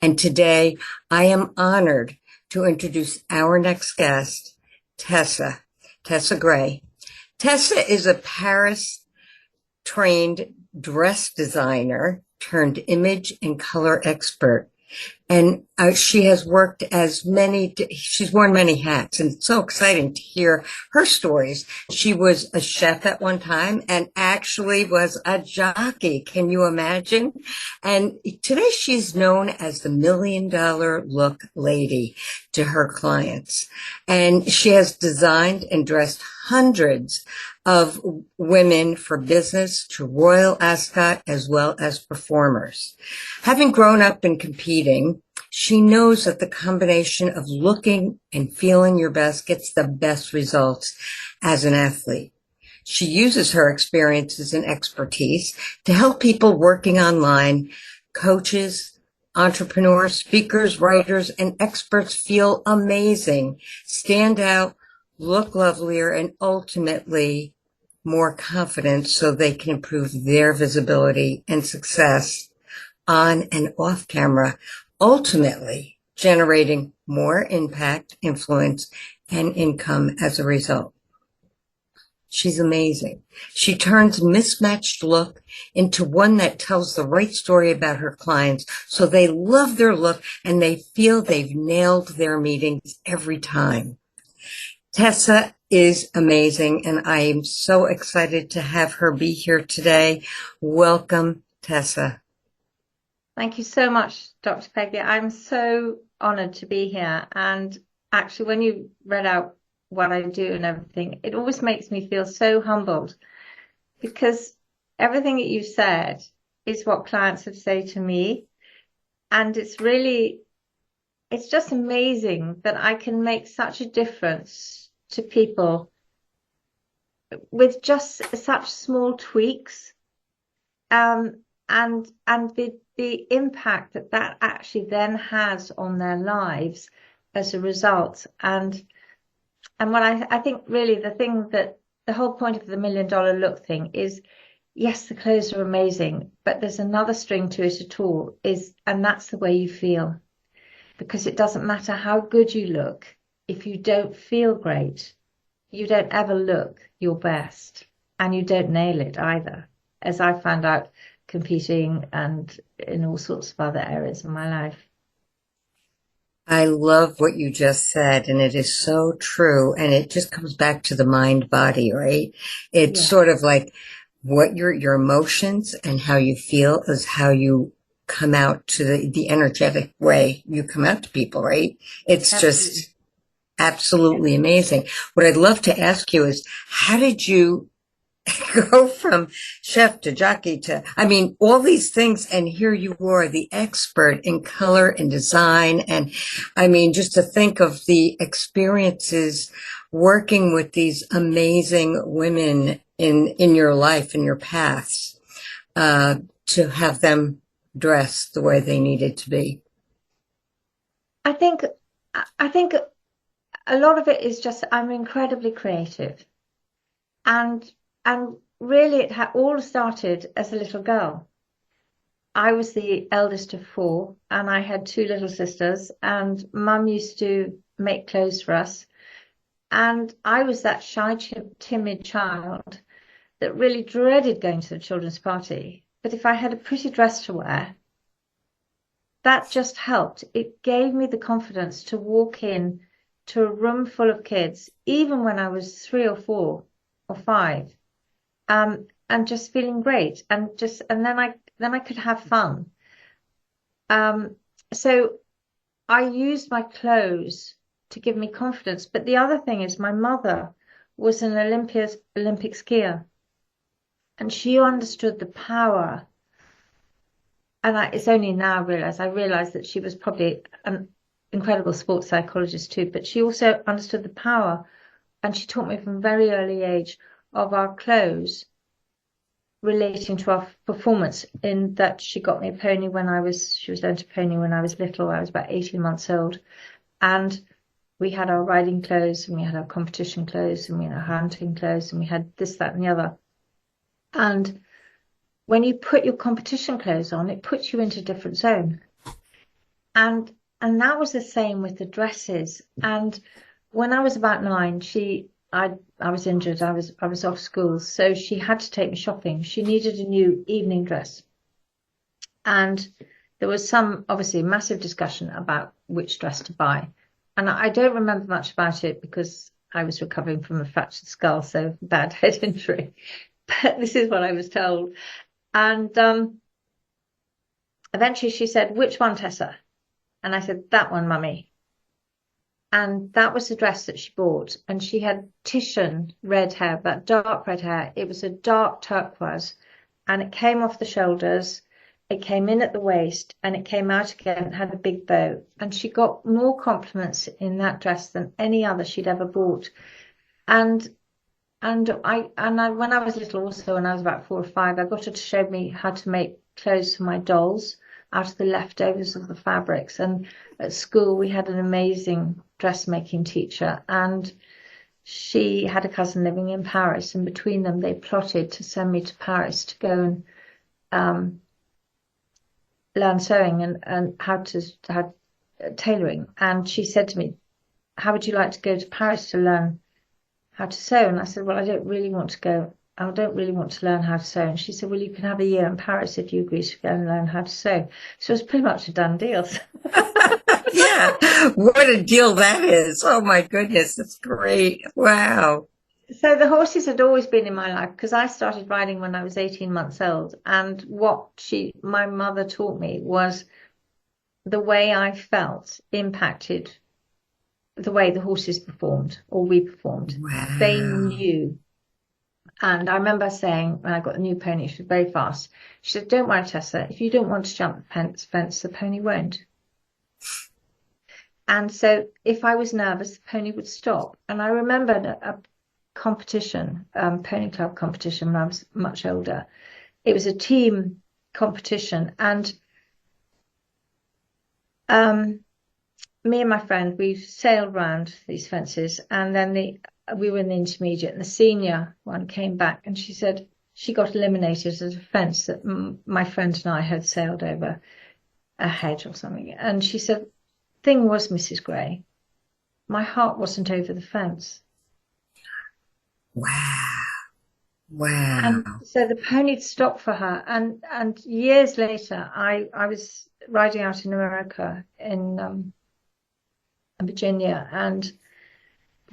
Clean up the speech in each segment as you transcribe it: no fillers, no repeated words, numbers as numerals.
And today I am honored to introduce our next guest, Tessa Gray. Tessa is a Paris trained dress designer turned image and color expert. And she has worked she's worn many hats, and it's so exciting to hear her stories. She was a chef at one time and actually was a jockey. Can you imagine? And today she's known as the $1 million look lady to her clients. And she has designed and dressed hundreds of women for business to royal ascot as well as performers. Having grown up and competing, she knows that the combination of looking and feeling your best gets the best results as an athlete. She uses her experiences and expertise to help people working online, coaches, entrepreneurs, speakers, writers, and experts feel amazing, stand out, look lovelier, and ultimately more confident so they can improve their visibility and success on and off camera, ultimately generating more impact, influence, and income as a result. She's amazing. She turns mismatched look into one that tells the right story about her clients so they love their look and they feel they've nailed their meetings every time. Tessa is amazing, and I am so excited to have her be here today. Welcome, Tessa. Thank you so much, Dr. Peggy. I'm so honored to be here. And actually, when you read out what I do and everything, it always makes me feel so humbled because everything that you said is what clients have said to me. And it's just amazing that I can make such a difference to people with just such small tweaks. And the impact that actually then has on their lives as a result. And what I think really the whole point of the $1 million look thing is, yes, the clothes are amazing, but there's another string to it at all, and that's the way you feel. Because it doesn't matter how good you look, if you don't feel great, you don't ever look your best, and you don't nail it either, as I found out competing and in all sorts of other areas of my life. I love what you just said, and it is so true. And it just comes back to the mind body, right? It's sort of like what your emotions and how you feel is how you come out to the energetic way you come out to people, right? It's just absolutely amazing. What I'd love to ask you is, how did you go from chef to jockey to, all these things, and here you are, the expert in color and design. And just to think of the experiences working with these amazing women in your life, in your paths, to have them dressed the way they needed to be. I think a lot of it is just, I'm incredibly creative. And really, it all started as a little girl. I was the eldest of four, and I had two little sisters, and Mum used to make clothes for us. And I was that shy, timid child that really dreaded going to the children's party. But if I had a pretty dress to wear, that just helped. It gave me the confidence to walk in to a room full of kids, even when I was 3 or 4 or 5. And just feeling great, and then I could have fun. So I used my clothes to give me confidence. But the other thing is, my mother was an Olympic skier, and she understood the power. And it's only now I realize that she was probably an incredible sports psychologist too. But she also understood the power, and she taught me from a very early age of our clothes relating to our performance, in that she got me a pony she was learning to pony when I was little. I was about 18 months old, and we had our riding clothes, and we had our competition clothes, and we had our hunting clothes, and we had this, that, and the other. And when you put your competition clothes on, it puts you into a different zone. And that was the same with the dresses. And when I was about 9, I was injured. I was off school, so she had to take me shopping. She needed a new evening dress, and there was some obviously massive discussion about which dress to buy. And I don't remember much about it because I was recovering from a fractured skull, so bad head injury. But this is what I was told. And eventually she said, "Which one, Tessa?" And I said, "That one, Mummy." And that was the dress that she bought. And she had Titian red hair, that dark red hair. It was a dark turquoise, and it came off the shoulders. It came in at the waist, and it came out again and had a big bow. And she got more compliments in that dress than any other she'd ever bought. And when I was little, also when I was about 4 or 5, I got her to show me how to make clothes for my dolls out of the leftovers of the fabrics. And at school, we had an amazing dressmaking teacher, and she had a cousin living in Paris, and between them, they plotted to send me to Paris to go and learn sewing and how tailoring. And she said to me, "How would you like to go to Paris to learn how to sew?" And I said, "Well, I don't really want to go. I don't really want to learn how to sew." And she said, "Well, you can have a year in Paris if you agree to go and learn how to sew." So it was pretty much a done deal. Yeah, what a deal that is. Oh my goodness, that's great. Wow. So the horses had always been in my life because I started riding when I was 18 months old. And what my mother taught me was the way I felt impacted the way the horses performed or we performed. Wow. They knew. And I remember saying when I got the new pony, she was very fast. She said, "Don't worry, Tessa, if you don't want to jump the fence, the pony won't." And so if I was nervous, the pony would stop. And I remembered a competition, pony club competition when I was much older. It was a team competition, and me and my friend, we sailed around these fences, and then we were in the intermediate, and the senior one came back, and she said she got eliminated at a fence that my friend and I had sailed over a hedge or something. And she said, "Thing was, Mrs. Gray, my heart wasn't over the fence." Wow. Wow. And so the pony stopped for her. And years later, I was riding out in America in Virginia, and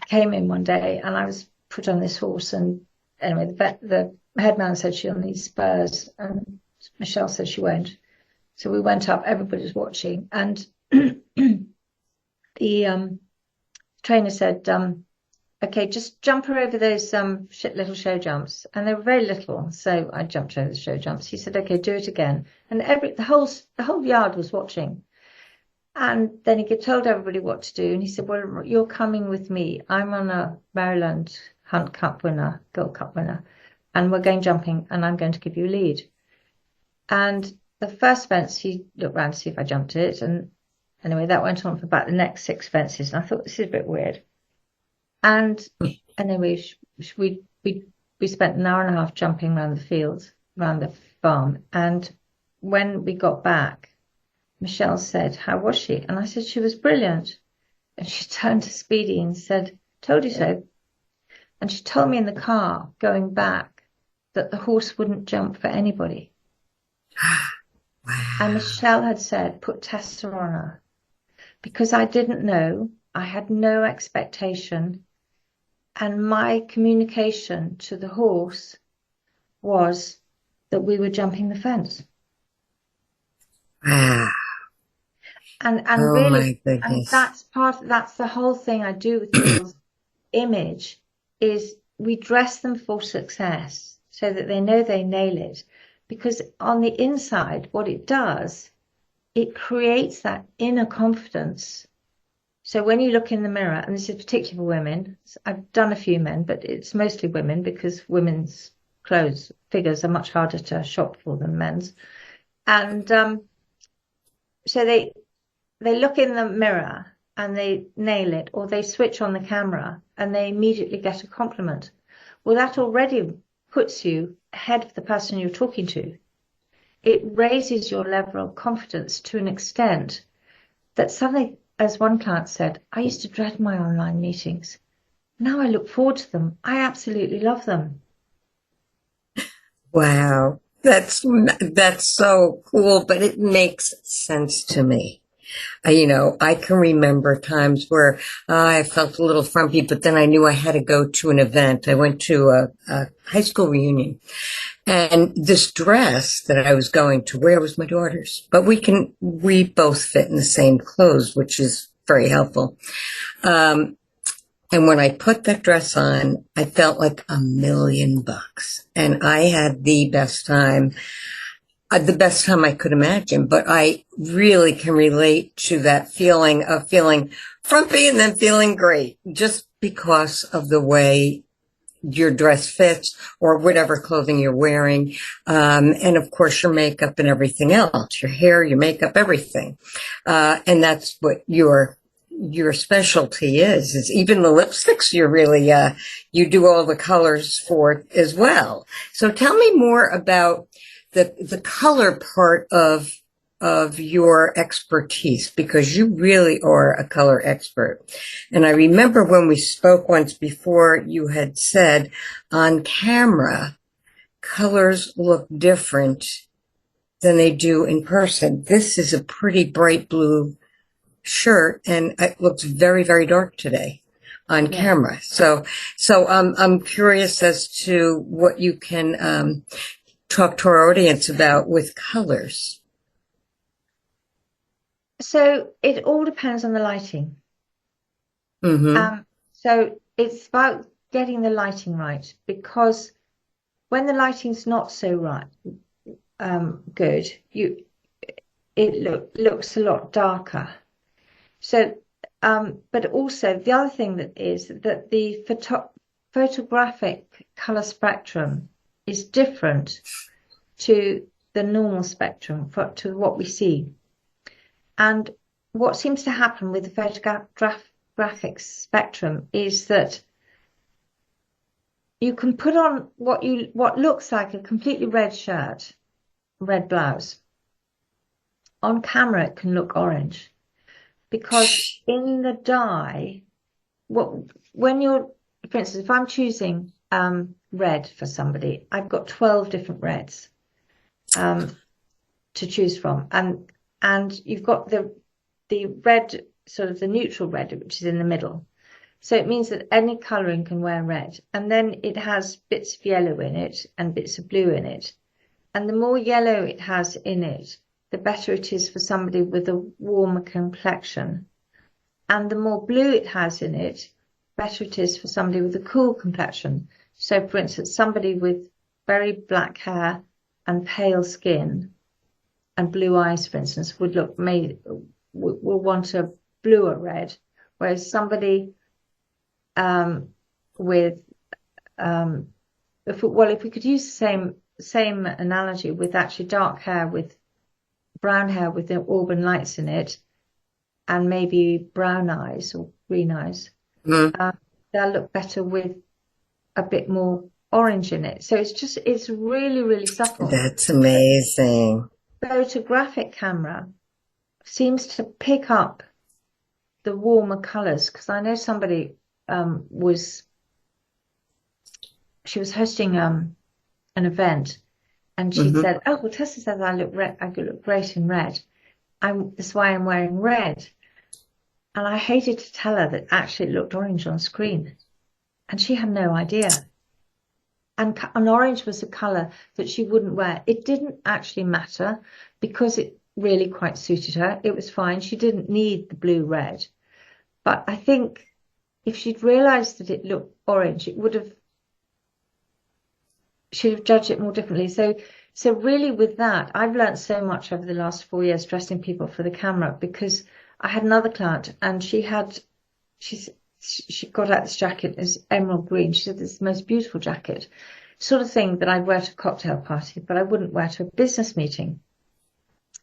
came in one day, and I was put on this horse. And anyway, the headman said she'll need spurs, and Michelle said she won't. So we went up, everybody was watching, and the trainer said, "Okay, just jump her over those little show jumps." And they were very little, so I jumped over the show jumps. He said, "Okay, do it again." And the whole yard was watching. And then he told everybody what to do. And he said, "Well, you're coming with me. I'm on a Maryland Hunt Cup winner, Gold Cup winner, and we're going jumping, and I'm going to give you a lead." And the first fence, he looked around to see if I jumped it. And anyway, that went on for about the next 6 fences. And I thought, this is a bit weird. And anyway, we spent an hour and a half jumping around the field, around the farm. And when we got back, Michelle said, "How was she?" And I said, "She was brilliant." And she turned to Speedy and said, "Told you so." And she told me in the car going back that the horse wouldn't jump for anybody. Wow. And Michelle had said, "Put Tessa on her." Because I didn't know, I had no expectation. And my communication to the horse was that we were jumping the fence. Wow. And Oh really, my and goodness. that's the whole thing I do with people's image, is we dress them for success so that they know they nail it. Because on the inside, what it does, it creates that inner confidence. So when you look in the mirror, and this is particularly for women, I've done a few men, but it's mostly women because women's clothes figures are much harder to shop for than men's. And so they look in the mirror and they nail it, or they switch on the camera and they immediately get a compliment. Well, that already puts you ahead of the person you're talking to. It raises your level of confidence to an extent that suddenly, as one client said, I used to dread my online meetings. Now I look forward to them. I absolutely love them. Wow. That's so cool, but it makes sense to me. I can remember times where I felt a little frumpy, but then I knew I had to go to an event. I went to a high school reunion, and this dress that I was going to wear was my daughter's, but we both fit in the same clothes, which is very helpful. Um, and when I put that dress on, I felt like $1,000,000, and I had the best time I could imagine. But I really can relate to that feeling of feeling frumpy and then feeling great just because of the way your dress fits or whatever clothing you're wearing. And of course, your makeup and everything else, your hair, your makeup, everything. And that's what your specialty is even the lipsticks. You do all the colors for as well. So tell me more about the color part of your expertise, because you really are a color expert. And I remember when we spoke once before, you had said on camera, colors look different than they do in person. This is a pretty bright blue shirt, and it looks very, very dark today on camera. So I'm curious as to what you can talk to our audience about with colors. So it all depends on the lighting. So it's about getting the lighting right, because when the lighting's not so right, good, it looks a lot darker. So, but also the other thing that is that the photographic color spectrum is different to the normal spectrum to what we see. And what seems to happen with the photographic spectrum is that you can put on what looks like a completely red shirt, red blouse. On camera, it can look orange, because in the dye, when you're, for instance, if I'm choosing red for somebody, I've got 12 different reds to choose from, and you've got the red, sort of the neutral red, which is in the middle. So it means that any colouring can wear red. And then it has bits of yellow in it and bits of blue in it. And the more yellow it has in it, the better it is for somebody with a warmer complexion. And the more blue it has in it, better it is for somebody with a cool complexion. So, for instance, somebody with very black hair and pale skin and blue eyes, for instance, will want a bluer red, whereas somebody with if we could use the same analogy with actually dark hair with brown hair with the auburn lights in it, and maybe brown eyes or green eyes, they'll look better with a bit more orange in it. So it's really, really subtle. That's amazing. Photographic camera seems to pick up the warmer colors, because I know somebody was hosting an event, and she said, "Oh, well, Tessa says I look great in red. That's why I'm wearing red." And I hated to tell her that actually it looked orange on screen, and she had no idea. And orange was a color that she wouldn't wear. It didn't actually matter, because it really quite suited her. It was fine. She didn't need the blue red. But I think if she'd realized that it looked orange, she'd have judged it more differently. So really with that, I've learned so much over the last 4 years dressing people for the camera, because I had another client, and she got out this jacket as emerald green. She said, "This is the most beautiful jacket." Sort of thing that I'd wear to a cocktail party, but I wouldn't wear to a business meeting.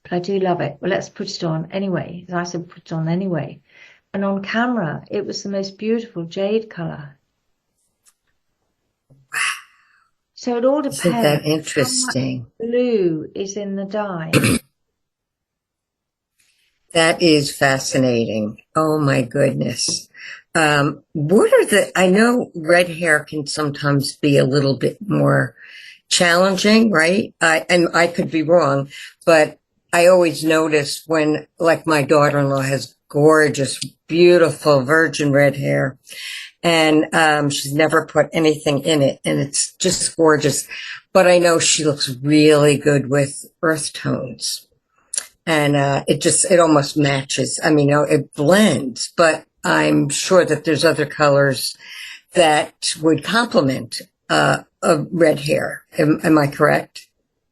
But I do love it. Well, let's put it on anyway. And I said, put it on anyway. And on camera, it was the most beautiful jade color. Wow. So it all depends. Isn't that interesting? How much blue is in the dye. That is fascinating. Oh my goodness. I know red hair can sometimes be a little bit more challenging, right? And I could be wrong, but I always notice when, like, my daughter-in-law has gorgeous, beautiful virgin red hair, and she's never put anything in it, and it's just gorgeous. But I know she looks really good with earth tones, and it almost matches. I mean, it blends, but I'm sure that there's other colors that would complement red hair. Am I correct?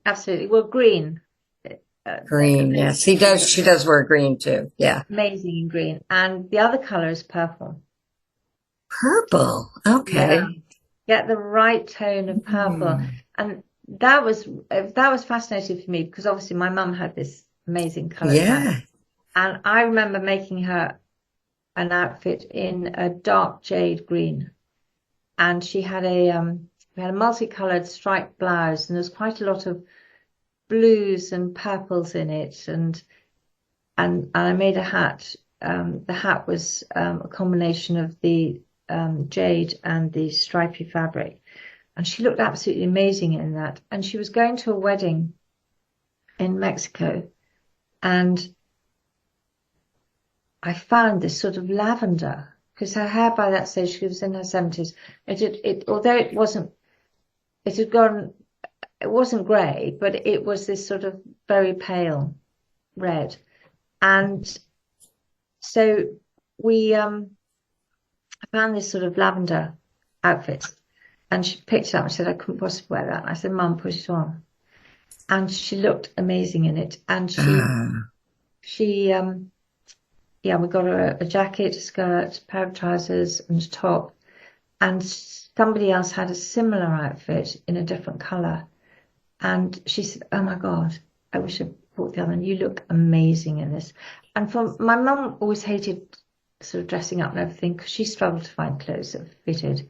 Absolutely. Well, green. Green, yes. She does wear green too. Yeah. Amazing in green. And the other color is purple. Purple. Okay. Yeah. Get the right tone of purple. And that was fascinating for me because obviously my mum had this amazing color. Yeah. And I remember making her an outfit in a dark jade green. And she had we had a multicolored striped blouse, and there's quite a lot of blues and purples in it, and I made a hat. The hat was a combination of the jade and the stripy fabric, and she looked absolutely amazing in that. And she was going to a wedding in Mexico, and I found this sort of lavender because her hair by that stage, she was in her 70s. Although it wasn't grey, but it was this sort of very pale red. And so I found this sort of lavender outfit, and she picked it up and said, I couldn't possibly wear that. And I said, Mum, put it on. And she looked amazing in it. And we got her a jacket, a skirt, a pair of trousers and a top. And somebody else had a similar outfit in a different colour. And she said, oh my God, I wish I bought the other one. You look amazing in this. And my mum always hated sort of dressing up and everything because she struggled to find clothes that fitted.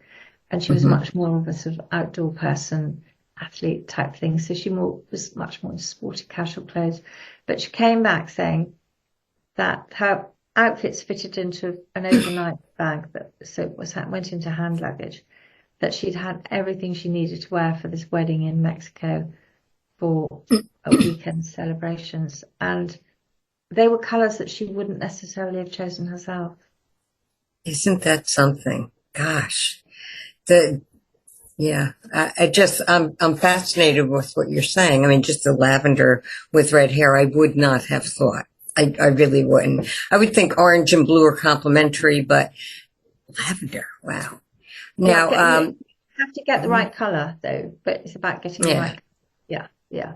And she was much more of a sort of outdoor person, athlete type thing. So she was much more into sporty casual clothes. But she came back saying that her outfits fitted into an overnight bag went into hand luggage, that she'd had everything she needed to wear for this wedding in Mexico for a weekend celebrations, and they were colors that she wouldn't necessarily have chosen herself. Isn't that something? Gosh, I'm fascinated with what you're saying. I mean, just the lavender with red hair, I would not have thought. I really wouldn't. I would think orange and blue are complementary, but lavender, wow. Now, you have to get the right color though, but it's about getting the right. Yeah.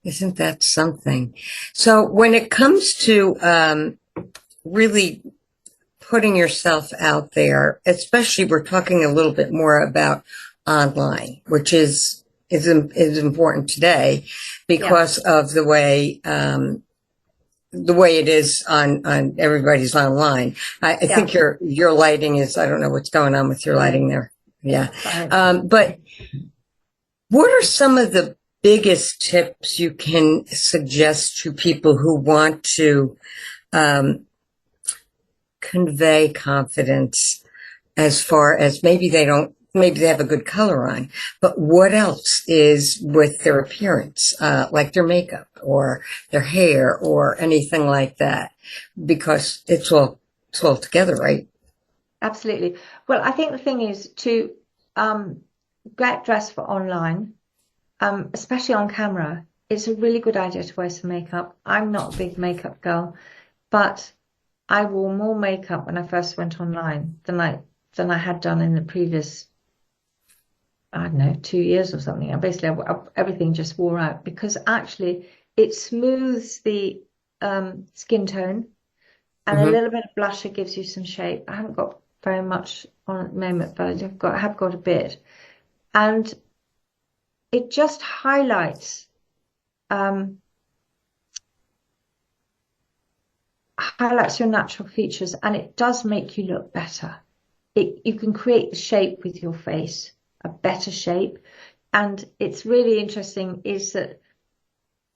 Isn't that something? So when it comes to really putting yourself out there, especially we're talking a little bit more about online, which is important today because of the way it is on everybody's online. I think your lighting is, I don't know what's going on with your lighting there. Yeah. But what are some of the biggest tips you can suggest to people who want to convey confidence as far as maybe they have a good color on, but what else is with their appearance, like their makeup or their hair or anything like that, because it's all together, right? Absolutely. Well, I think the thing is to get dressed for online, especially on camera. It's a really good idea to wear some makeup. I'm not a big makeup girl, but I wore more makeup when I first went online than I had done in the previous, I don't know, 2 years or something. Everything just wore out because actually it smooths the skin tone, and a little bit of blusher gives you some shape. I haven't got very much on at the moment, but I have got a bit, and it just highlights your natural features, and it does make you look better. You can create the shape with your face, a better shape. And it's really interesting is that,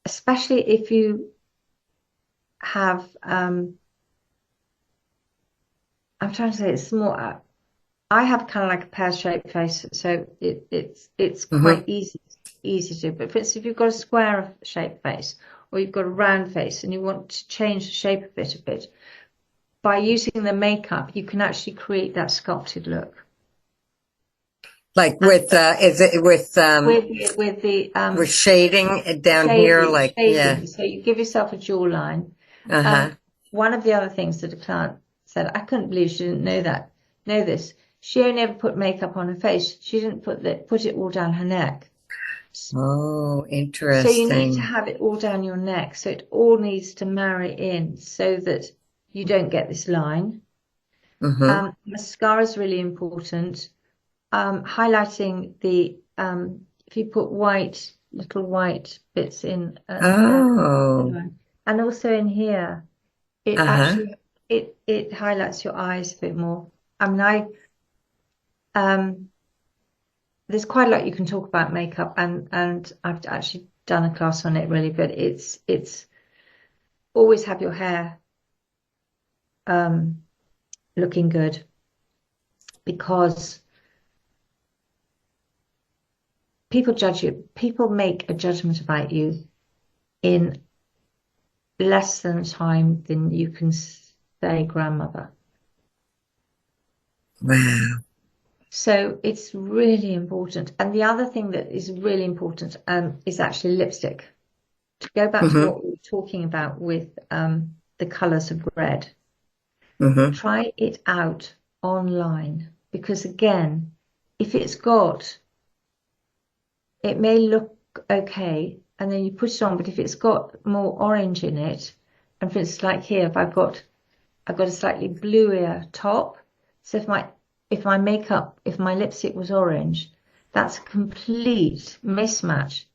especially if you have, I'm trying to say it's more, I have kind of like a pear-shaped face, so it's Hmm. quite easy to do. But for instance, if you've got a square shaped face or you've got a round face and you want to change the shape of it a bit, by using the makeup, you can actually create that sculpted look. Like with, is it With the with shading down here? Like, yeah. shading. So you give yourself a jawline. Uh-huh. One of the other things that a client said, I couldn't believe she didn't know this. She only ever put makeup on her face. She didn't put it all down her neck. Oh, So you need to interesting. have it all down your neck. So it all needs to marry in so that you don't get this line. Hmm. Mascara is really important. Highlighting the if you put little white bits in there, Oh, and also in here, it uh-huh. actually it highlights your eyes a bit more. I mean, there's quite a lot you can talk about makeup, and I've actually done a class on it really, but it's always have your hair um, looking good because people judge you. People make a judgment about you in less than time than you can say grandmother. Wow. So it's really important. And the other thing that is really important is actually lipstick. To go back to Hmm. what we were talking about with the colors of red, Hmm. try it out online because again, if it's got, it may look okay and then you put it on, but if it's got more orange in it, and for instance, like here, if I've got a slightly bluier top. So if my lipstick was orange, that's a complete mismatch.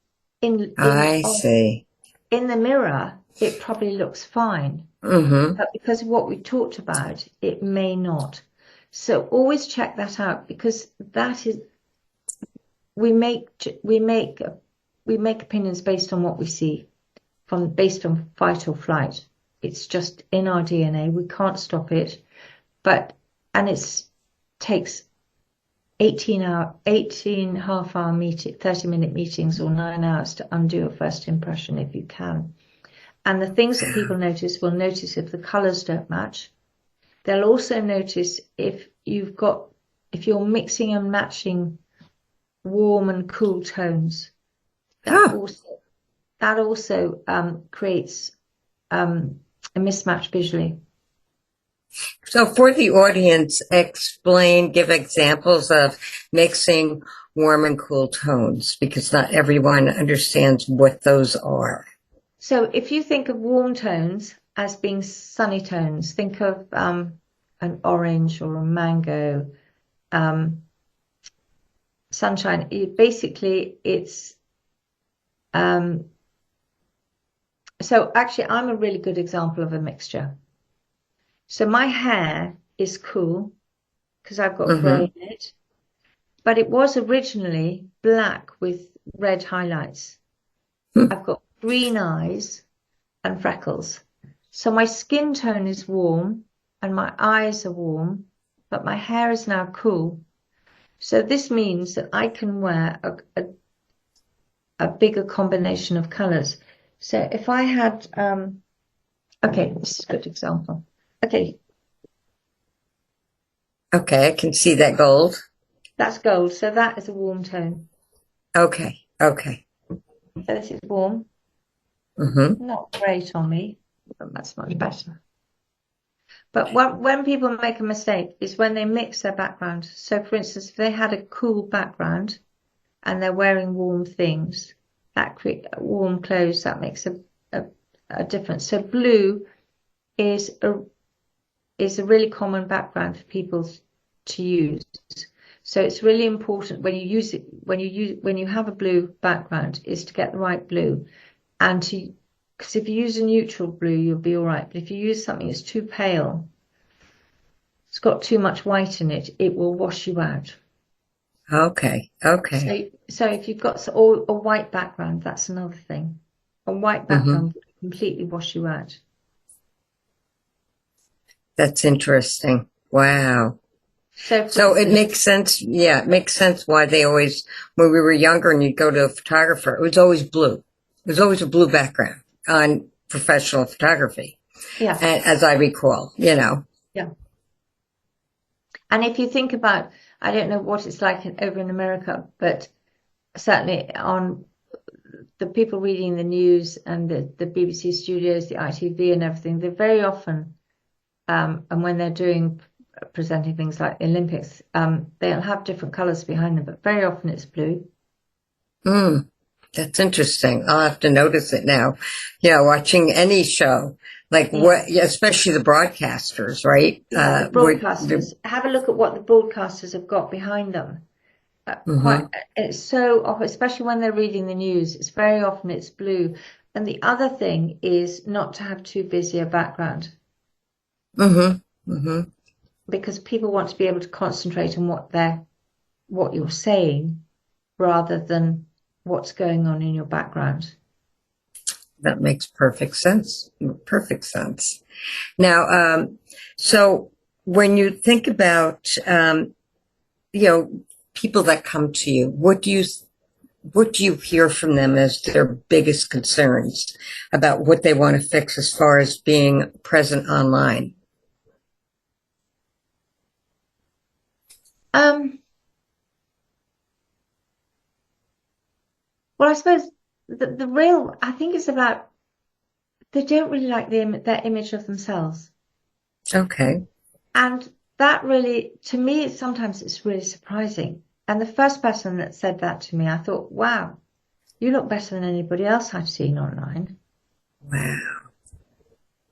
I see. In the mirror, it probably looks fine, Hmm. but because of what we talked about, it may not. So always check that out because that is we make we make we make opinions based on what we see based on fight or flight. It's just in our DNA. We can't stop it. But and it takes 18 half-hour meeting, 30-minute meetings or 9 hours to undo a first impression if you can. And the things that people notice will notice if the colours don't match. They'll also notice if you're mixing and matching warm and cool tones. That Huh. also creates a mismatch visually. So for the audience, give examples of mixing warm and cool tones because not everyone understands what those are. So if you think of warm tones as being sunny tones, think of an orange or a mango, sunshine. It's so actually I'm a really good example of a mixture. So my hair is cool because I've got Hmm. grey in it, but it was originally black with red highlights. I've got green eyes and freckles. So my skin tone is warm and my eyes are warm, but my hair is now cool. So this means that I can wear a bigger combination of colors. So if I had, okay, this is a good example. Okay, Okay, I can see that gold. that's gold. So that is a warm tone. Okay, okay. So this is warm. Hmm. Not great on me, but that's much better. But when people make a mistake is when they mix their background. So for instance, if they had a cool background and they're wearing warm things, that create warm clothes, that makes a difference. So blue is a really common background for people to use. So it's really important when you use it, when you have a blue background, is to get the right blue and because if you use a neutral blue, you'll be all right. But if you use something that's too pale, it's got too much white in it, it will wash you out. Okay, okay. So if you've got or a white background, that's another thing. A white Hmm. background would completely wash you out. That's interesting. Wow. So, for So it instance, makes sense. Yeah, it makes sense why they always, when we were younger and you'd go to a photographer, it was always blue. It was always a blue background on professional photography, yeah, as I recall, you know. yeah. And if you think about, I don't know what it's like over in America, but certainly on the people reading the news and the BBC studios, the ITV and everything, they're very often, and when they're doing presenting things like the Olympics, they'll have different colors behind them, but very often it's blue. Hmm. That's interesting. I'll have to notice it now. Yeah, watching any show, like Yeah. what, yeah, especially the broadcasters, right? Yeah, the broadcasters. Have a look at what the broadcasters have got behind them. Mm-hmm, It's so, especially when they're reading the news, it's very often it's blue. And the other thing is not to have too busy a background, mm-hmm, mm-hmm. because people want to be able to concentrate on what you're saying rather than what's going on in your background. That makes perfect sense. Perfect sense. Now, so when you think about, you know, people that come to you, what do you hear from them as their biggest concerns about what they want to fix as far as being present online? Well, I suppose the real, I think it's about they don't really like their image of themselves. Okay. And that really, to me, sometimes it's really surprising. And the first person that said that to me, I thought, wow, you look better than anybody else I've seen online. Wow.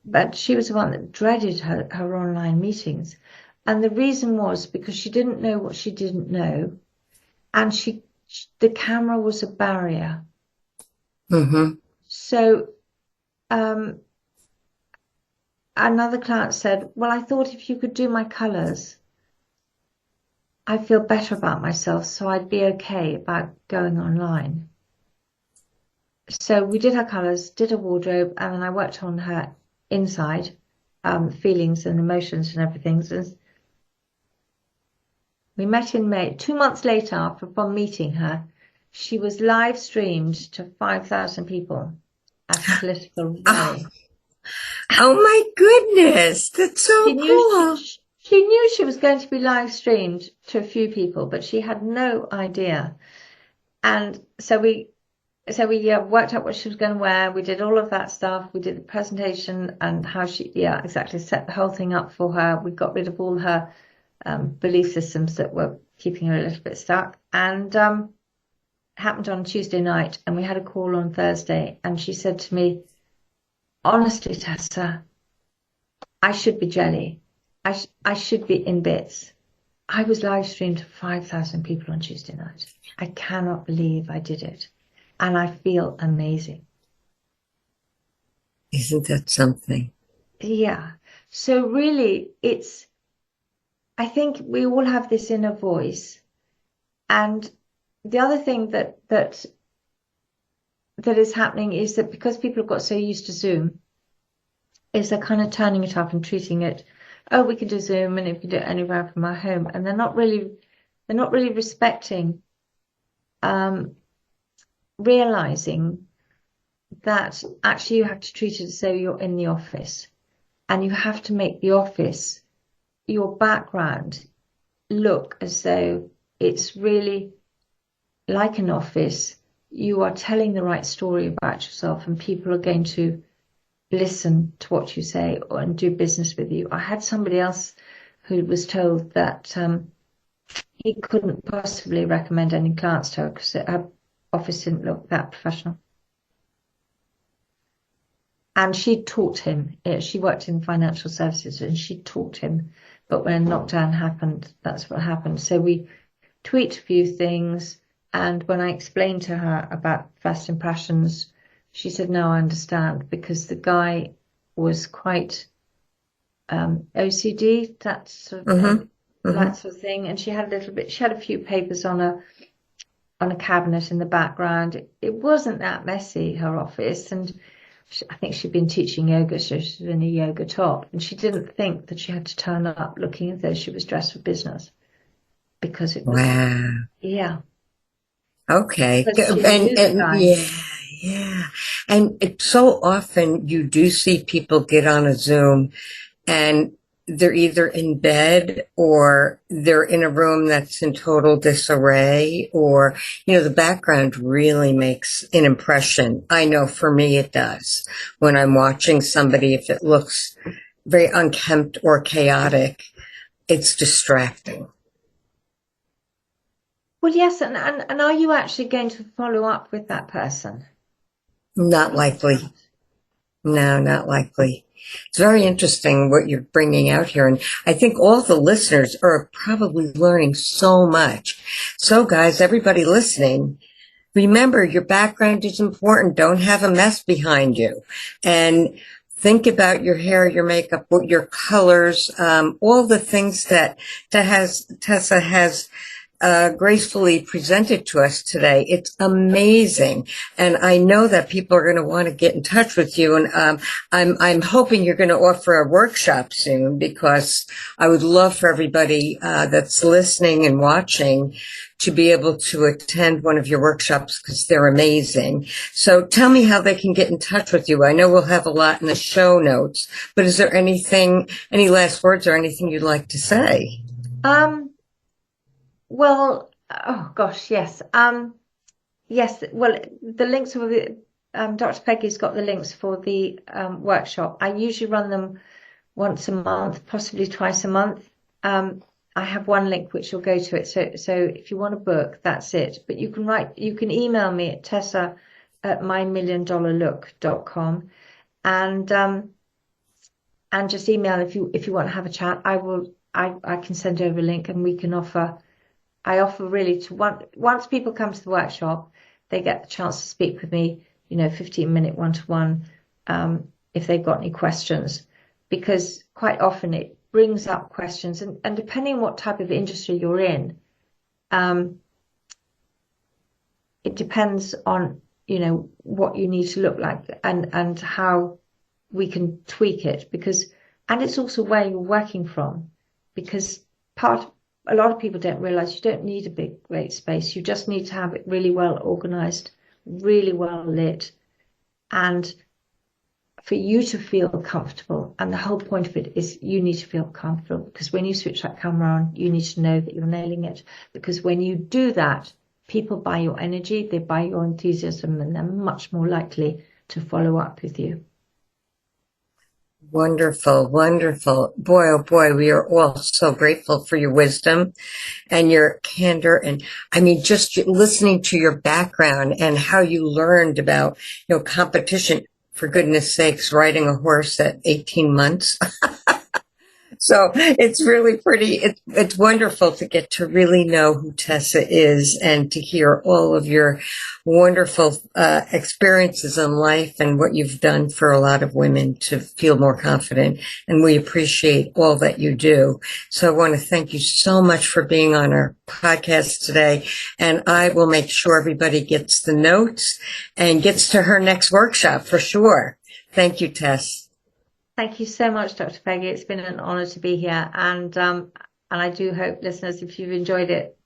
But she was the one that dreaded her online meetings. And the reason was because she didn't know what she didn't know. And the camera was a barrier. Mm-hmm. So another client said, well, I thought if you could do my colors, I feel better about myself, so I'd be okay about going online. So we did her colors, did her wardrobe, and then I worked on her inside, feelings and emotions and everything. So we met in May. 2 months later, from meeting her, she was live streamed to 5,000 people at a political rally. Oh my goodness, that's so She knew cool. she knew she was going to be live streamed to a few people, but she had no idea. And so we worked out what she was going to wear. We did all of that stuff. We did the presentation and how she, exactly, set the whole thing up for her. We got rid of all her belief systems that were keeping her a little bit stuck. And happened on Tuesday night, and we had a call on Thursday. And she said to me, honestly, Tessa, I should be jelly. I should be in bits. I was live streamed to 5,000 people on Tuesday night. I cannot believe I did it. And I feel amazing. Isn't that something? Yeah. So really, I think we all have this inner voice. And the other thing that is happening is that because people have got so used to Zoom, is they're kind of turning it up and treating it, oh, we can do Zoom and we can do it anywhere from our home. And they're not really respecting, realizing that actually you have to treat it as though you're in the office, and you have to make the office, your background, look as though it's really like an office. You are telling the right story about yourself, and people are going to listen to what you say and do business with you. I had somebody else who was told that he couldn't possibly recommend any clients to her because her office didn't look that professional. And she taught him. She worked in financial services, and she taught him. But when lockdown happened, that's what happened. So we tweaked a few things. And when I explained to her about first impressions, she said, no, I understand, because the guy was quite OCD, that sort of that sort of thing. And she had a few papers on a cabinet in the background. It wasn't that messy, her office. And I think she'd been teaching yoga, so she was in a yoga top, and she didn't think that she had to turn up looking as though she was dressed for business because it was, Wow. yeah, Okay. because she knew the And guy. yeah, yeah. And it's so often you do see people get on a Zoom and they're either in bed or they're in a room that's in total disarray, or, the background really makes an impression. I know for me it does. When I'm watching somebody, if it looks very unkempt or chaotic, it's distracting. Well, yes, and are you actually going to follow up with that person? Not likely. No, not likely. It's very interesting what you're bringing out here. And I think all the listeners are probably learning so much. So guys, everybody listening, remember your background is important. Don't have a mess behind you. And think about your hair, your makeup, your colors, all the things that Tessa has gracefully presented to us today. It's amazing. And I know that people are going to want to get in touch with you. And I'm hoping you're going to offer a workshop soon, because I would love for everybody that's listening and watching to be able to attend one of your workshops, because they're amazing. So tell me how they can get in touch with you. I know we'll have a lot in the show notes, but is there any last words or anything you'd like to say? Well, oh gosh, yes. Yes, well, the links will be, Dr. Peggy's got the links for the workshop. I usually run them once a month, possibly twice a month. I have one link which will go to it. So if you want to book, that's it. But you can email me at tessa@mymilliondollarlook.com, and just email if you want to have a chat. I can send over a link, and I offer really once people come to the workshop, they get the chance to speak with me, 15-minute one-to-one, if they've got any questions, because quite often it brings up questions, and depending on what type of industry you're in, it depends on, what you need to look like and how we can tweak it, and it's also where you're working from, because a lot of people don't realize you don't need a big, great space. You just need to have it really well organized, really well lit, and for you to feel comfortable. And the whole point of it is you need to feel comfortable, because when you switch that camera on, you need to know that you're nailing it. Because when you do that, people buy your energy, they buy your enthusiasm, and they're much more likely to follow up with you. Wonderful, wonderful. Boy, oh boy, we are all so grateful for your wisdom and your candor. And I mean, just listening to your background and how you learned about, competition, for goodness sakes, riding a horse at 18 months. So it's really it's wonderful to get to really know who Tessa is and to hear all of your wonderful experiences in life and what you've done for a lot of women to feel more confident. And we appreciate all that you do. So I want to thank you so much for being on our podcast today. And I will make sure everybody gets the notes and gets to her next workshop for sure. Thank you, Tess. Thank you so much, Dr. Peggy. It's been an honor to be here. And I do hope, listeners, if you've enjoyed it,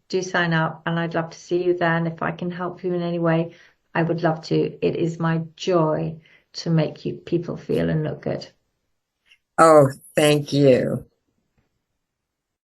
do sign up. And I'd love to see you there. And if I can help you in any way, I would love to. It is my joy to make people feel and look good. Oh, thank you.